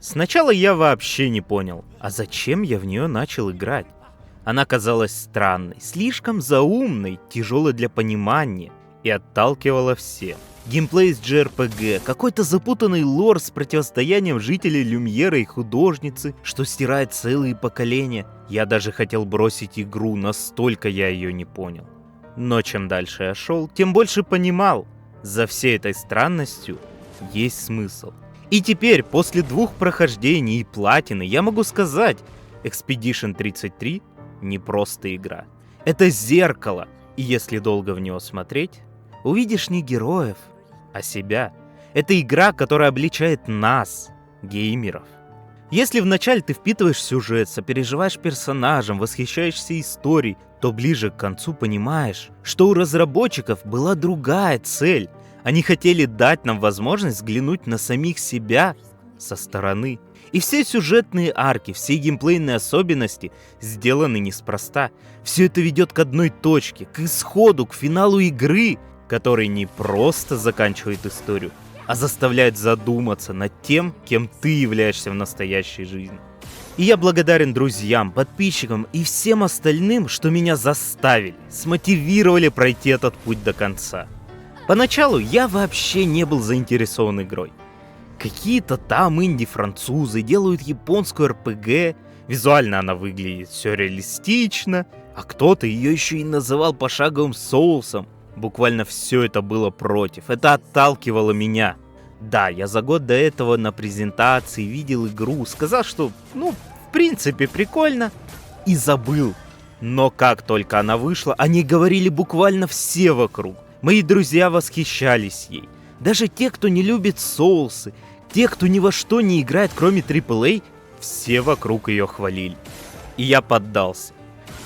Сначала я вообще не понял, а зачем я в нее начал играть. Она казалась странной, слишком заумной, тяжелой для понимания и отталкивала всех. Геймплей из JRPG, какой-то запутанный лор с противостоянием жителей Люмьера и художницы, что стирает целые поколения. Я даже хотел бросить игру, настолько я ее не понял. Но чем дальше я шел, тем больше понимал, за всей этой странностью есть смысл. И теперь, после 2 прохождений и платины, я могу сказать, Expedition 33 не просто игра. Это зеркало, и если долго в него смотреть, увидишь не героев, а себя. Это игра, которая обличает нас, геймеров. Если вначале ты впитываешь сюжет, сопереживаешь персонажам, восхищаешься историей, то ближе к концу понимаешь, что у разработчиков была другая цель. Они хотели дать нам возможность взглянуть на самих себя со стороны. И все сюжетные арки, все геймплейные особенности сделаны неспроста. Все это ведет к одной точке, к исходу, к финалу игры, который не просто заканчивает историю, а заставляет задуматься над тем, кем ты являешься в настоящей жизни. И я благодарен друзьям, подписчикам и всем остальным, что меня заставили, смотивировали пройти этот путь до конца. Поначалу я вообще не был заинтересован игрой. Какие-то там инди-французы делают японскую РПГ, визуально она выглядит все реалистично, а кто-то ее еще и называл пошаговым соусом. Буквально все это было против, это отталкивало меня. Да, я за год до этого на презентации видел игру, сказал, что, в принципе, прикольно, и забыл. Но как только она вышла, о ней говорили буквально все вокруг. Мои друзья восхищались ей. Даже те, кто не любит соусы, те, кто ни во что не играет, кроме AAA, все вокруг ее хвалили. И я поддался.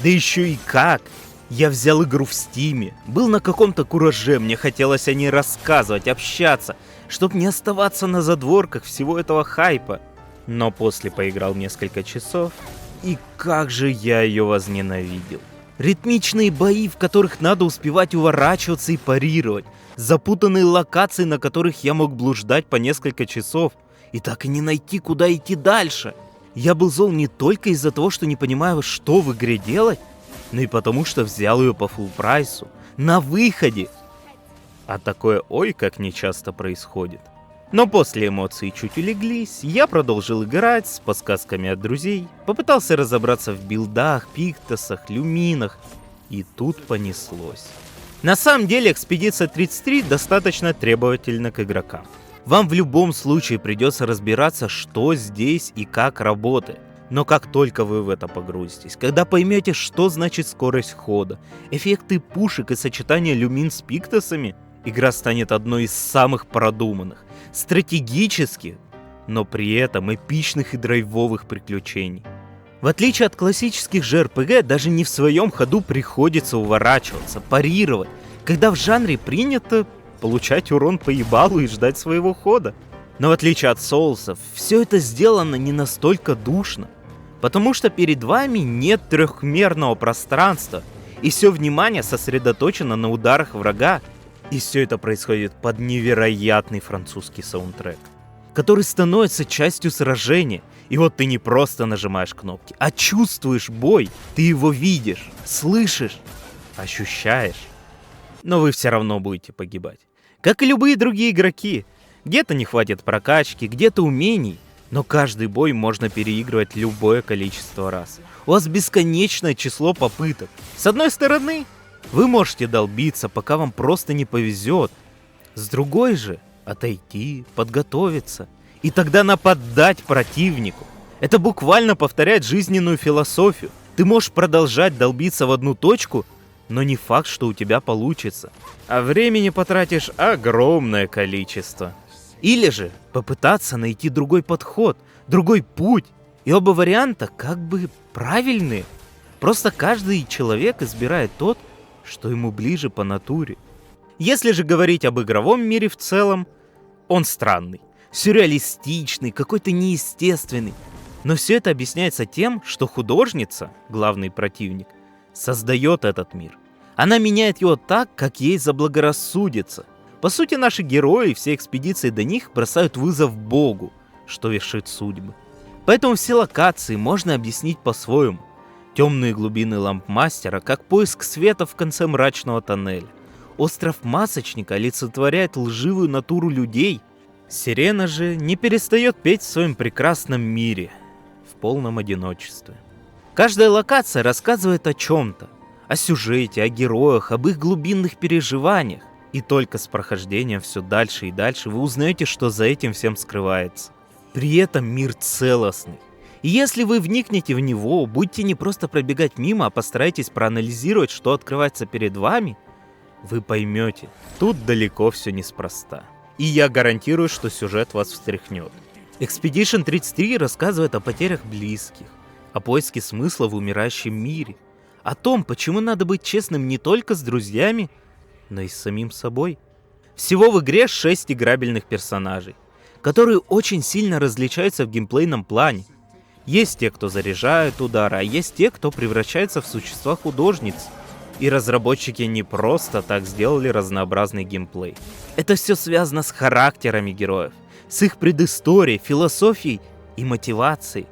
Да еще и как! Я взял игру в Стиме, был на каком-то кураже, мне хотелось о ней рассказывать, общаться, чтобы не оставаться на задворках всего этого хайпа. Но после поиграл несколько часов, и как же я ее возненавидел. Ритмичные бои, в которых надо успевать уворачиваться и парировать, запутанные локации, на которых я мог блуждать по несколько часов, и так и не найти, куда идти дальше. Я был зол не только из-за того, что не понимаю, что в игре делать, но и потому, что взял ее по фулл прайсу, на выходе. А такое ой как нечасто происходит. Но после эмоций чуть улеглись, я продолжил играть с подсказками от друзей, попытался разобраться в билдах, пиктосах, люминах, и тут понеслось. На самом деле Экспедиция 33 достаточно требовательна к игрокам. Вам в любом случае придется разбираться, что здесь и как работает. Но как только вы в это погрузитесь, когда поймете, что значит скорость хода, эффекты пушек и сочетание люмин с пиктосами, игра станет одной из самых продуманных, стратегических, но при этом эпичных и драйвовых приключений. В отличие от классических JRPG, даже не в своем ходу приходится уворачиваться, парировать, когда в жанре принято получать урон по ебалу и ждать своего хода. Но в отличие от соусов, все это сделано не настолько душно, потому что перед вами нет трехмерного пространства, и все внимание сосредоточено на ударах врага. И все это происходит под невероятный французский саундтрек, который становится частью сражения. И вот ты не просто нажимаешь кнопки, а чувствуешь бой. Ты его видишь, слышишь, ощущаешь. Но вы все равно будете погибать. Как и любые другие игроки. Где-то не хватит прокачки, где-то умений. Но каждый бой можно переигрывать любое количество раз. У вас бесконечное число попыток. С одной стороны, вы можете долбиться, пока вам просто не повезет. С другой же, отойти, подготовиться. И тогда нападать противнику. Это буквально повторяет жизненную философию. Ты можешь продолжать долбиться в одну точку, но не факт, что у тебя получится. А времени потратишь огромное количество. Или же попытаться найти другой подход, другой путь. И оба варианта как бы правильные. Просто каждый человек избирает тот, что ему ближе по натуре. Если же говорить об игровом мире в целом, он странный, сюрреалистичный, какой-то неестественный. Но все это объясняется тем, что художница, главный противник, создает этот мир. Она меняет его так, как ей заблагорассудится. По сути, наши герои, все экспедиции до них бросают вызов Богу, что вершит судьбы. Поэтому все локации можно объяснить по-своему. Темные глубины лампмастера, как поиск света в конце мрачного тоннеля. Остров Масочника олицетворяет лживую натуру людей. Сирена же не перестает петь в своем прекрасном мире, в полном одиночестве. Каждая локация рассказывает о чем-то. О сюжете, о героях, об их глубинных переживаниях. И только с прохождением все дальше и дальше вы узнаете, что за этим всем скрывается. При этом мир целостный. И если вы вникнете в него, будете не просто пробегать мимо, а постарайтесь проанализировать, что открывается перед вами, вы поймете, тут далеко все неспроста. И я гарантирую, что сюжет вас встряхнет. Expedition 33 рассказывает о потерях близких, о поиске смысла в умирающем мире, о том, почему надо быть честным не только с друзьями, но и с самим собой. Всего в игре 6 играбельных персонажей, которые очень сильно различаются в геймплейном плане. Есть те, кто заряжает удары, а есть те, кто превращается в существа-художниц. И разработчики не просто так сделали разнообразный геймплей. Это все связано с характерами героев, с их предысторией, философией и мотивацией.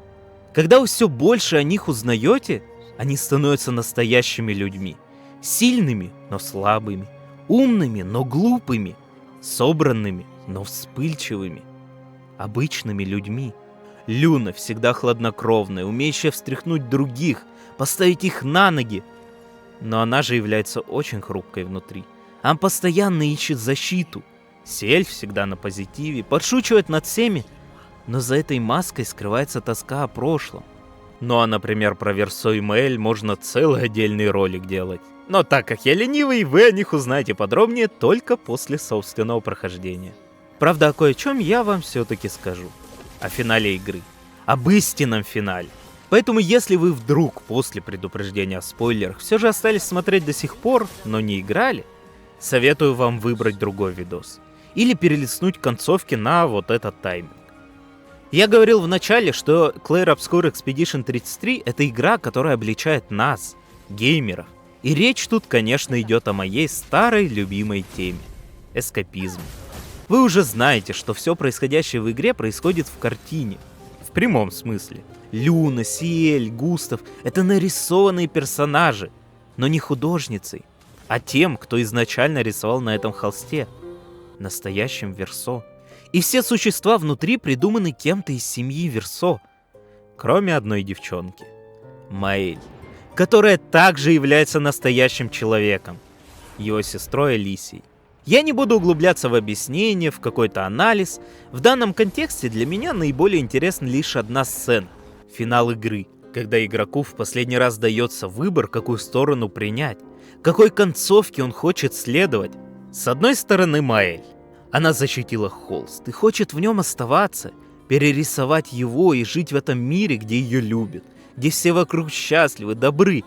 Когда вы все больше о них узнаете, они становятся настоящими людьми. Сильными, но слабыми. Умными, но глупыми. Собранными, но вспыльчивыми. Обычными людьми. Люна всегда хладнокровная, умеющая встряхнуть других, поставить их на ноги. Но она же является очень хрупкой внутри. Она постоянно ищет защиту. Сельф всегда на позитиве, подшучивает над всеми, но за этой маской скрывается тоска о прошлом. Ну а, например, про Версо и Маэль можно целый отдельный ролик делать. Но так как я ленивый, вы о них узнаете подробнее только после собственного прохождения. Правда, о кое-чем я вам все-таки скажу. О финале игры. Об истинном финале. Поэтому, если вы вдруг после предупреждения о спойлерах все же остались смотреть до сих пор, но не играли, советую вам выбрать другой видос. Или перелистнуть концовки на вот этот тайминг. Я говорил в начале, что Clair Obscur Expedition 33 — это игра, которая обличает нас, геймеров. И речь тут, конечно, идет о моей старой любимой теме — эскапизм. Вы уже знаете, что все происходящее в игре происходит в картине. В прямом смысле. Люна, Сиэль, Густав — это нарисованные персонажи, но не художницей, а тем, кто изначально рисовал на этом холсте, настоящим Версо. И все существа внутри придуманы кем-то из семьи Версо, кроме одной девчонки — Маэль, которая также является настоящим человеком, его сестрой Алисией. Я не буду углубляться в объяснение, в какой-то анализ. В данном контексте для меня наиболее интересна лишь одна сцена — финал игры, когда игроку в последний раз дается выбор, какую сторону принять, какой концовке он хочет следовать. С одной стороны, Маэль. Она защитила холст и хочет в нем оставаться, перерисовать его и жить в этом мире, где ее любят, где все вокруг счастливы, добры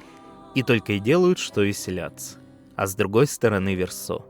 и только и делают, что веселятся. А с другой стороны, Версо.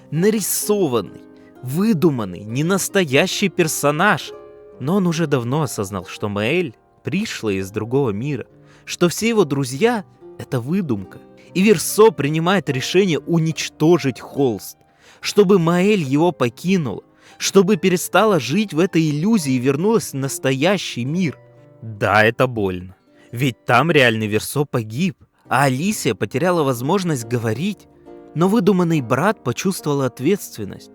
Нарисованный, выдуманный, ненастоящий персонаж. Но он уже давно осознал, что Маэль пришла из другого мира, что все его друзья — это выдумка. И Версо принимает решение уничтожить холст, чтобы Маэль его покинула, чтобы перестала жить в этой иллюзии и вернулась в настоящий мир. Да, это больно. Ведь там реальный Версо погиб, а Алисия потеряла возможность говорить. Но выдуманный брат почувствовал ответственность.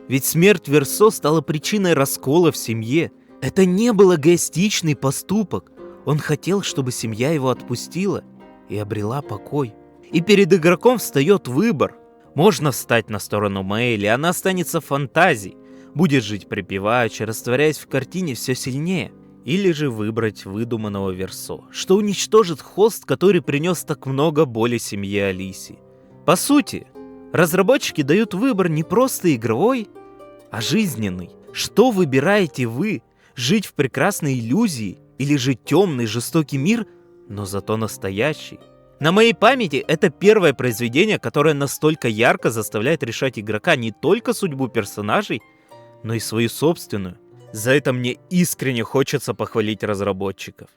Ведь смерть Версо стала причиной раскола в семье. Это не был эгоистичный поступок. Он хотел, чтобы семья его отпустила и обрела покой. И перед игроком встает выбор. Можно встать на сторону Маэль, и она останется фантазией, будет жить припеваючи, растворяясь в картине все сильнее. Или же выбрать выдуманного Версо, что уничтожит холст, который принес так много боли семье Алисии. По сути, разработчики дают выбор не просто игровой, а жизненный. Что выбираете вы? Жить в прекрасной иллюзии или жить темный, жестокий мир, но зато настоящий? На моей памяти это первое произведение, которое настолько ярко заставляет решать игрока не только судьбу персонажей, но и свою собственную. За это мне искренне хочется похвалить разработчиков.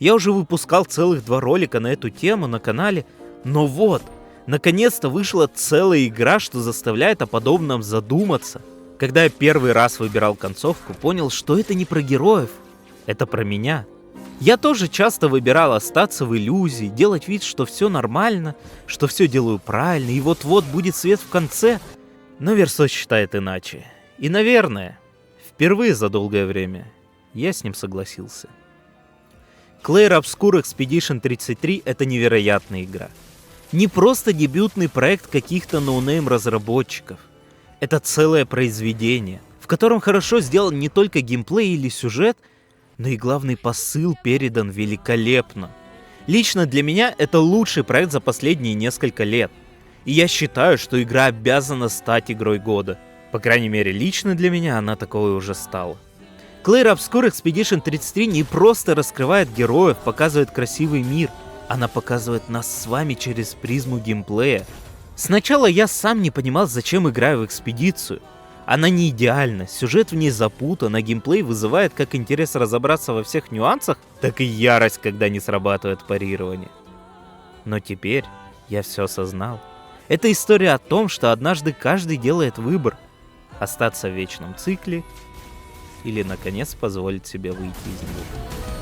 Я уже выпускал целых 2 ролика на эту тему на канале, но вот, наконец-то вышла целая игра, что заставляет о подобном задуматься. Когда я первый раз выбирал концовку, понял, что это не про героев, это про меня. Я тоже часто выбирал остаться в иллюзии, делать вид, что все нормально, что все делаю правильно, и вот-вот будет свет в конце. Но Версо считает иначе. И, наверное, впервые за долгое время я с ним согласился. Clair Obscur Expedition 33 — это невероятная игра. Не просто дебютный проект каких-то ноунейм разработчиков. Это целое произведение, в котором хорошо сделан не только геймплей или сюжет, но и главный посыл передан великолепно. Лично для меня это лучший проект за последние несколько лет. И я считаю, что игра обязана стать игрой года. По крайней мере, лично для меня она таковой уже стала. Clair Obscur Expedition 33 не просто раскрывает героев, показывает красивый мир. Она показывает нас с вами через призму геймплея. Сначала я сам не понимал, зачем играю в экспедицию. Она не идеальна, сюжет в ней запутан, а геймплей вызывает как интерес разобраться во всех нюансах, так и ярость, когда не срабатывает парирование. Но теперь я все осознал. Это история о том, что однажды каждый делает выбор: остаться в вечном цикле или наконец позволить себе выйти из него.